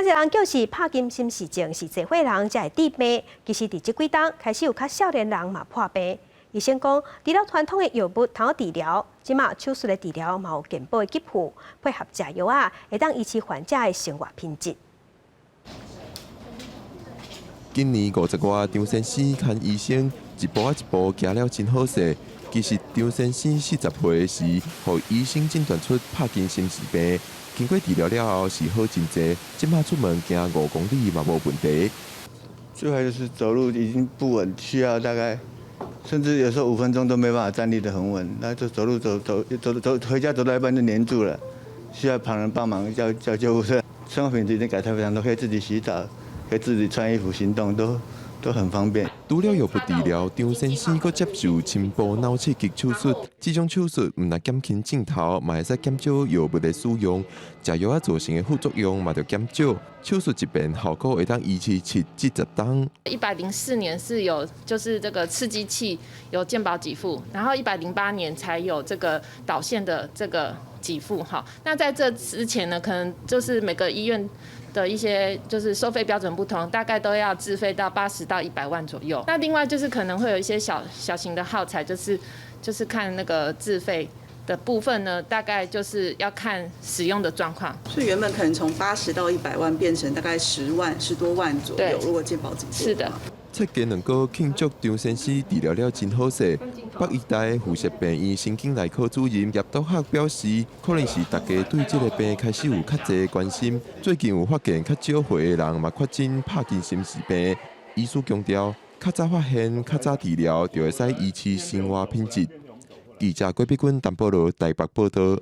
真侪人叫是帕金森氏症，是侪岁人才会得病。其实伫即几冬开始有较少年人嘛破病。医生讲，除了传统的药物通治疗，即马手术的治疗嘛有健保的给付，配合食药啊，会当维持患者的生活品质。今年50外张先生看医生，一步一步行了真好势。其实张先生40岁时，互医生诊断出帕金森氏病，经过治疗了后是好真济，即马出门行5公里嘛无问题。最坏就是走路已经不稳，需要大概甚至有时候5分钟都没办法站立得很稳，那就走回家走到一半就黏住了，需要旁人帮忙叫救护车。生活品质已经改善非常多，可以自己洗澡，可以自己穿衣服、行动都很方便。除了药物治疗，张先生佫接受深部脑刺激手术。这种手术唔但减轻镜头，嘛会使减少药物的使用，食药啊造成的副作用嘛就减少。手术一遍效果会当维持7至10天。104年是有就是这个刺激器有健保给付，然后108年才有这个导线的这个给付哈。那在这之前呢，可能就是每个医院的一些就是收费标准不同，大概都要自费到80到100万左右。那另外就是可能会有一些小型的耗材，就是看那个自费的部分呢，大概就是要看使用的状况。所以原本可能从80到100万变成大概10多万左右，如果健保给付。是的。切近2个庆祝张先生治疗了真好势。北医大附设病院神经内科主任叶笃克表示，可能是大家对这个病开始有较侪关心。最近有发现较少岁的人嘛确诊帕金森氏病。医师强调，较早发现、较早治疗，就会使维持生活品质。记者郭碧君、陈保罗台北报道。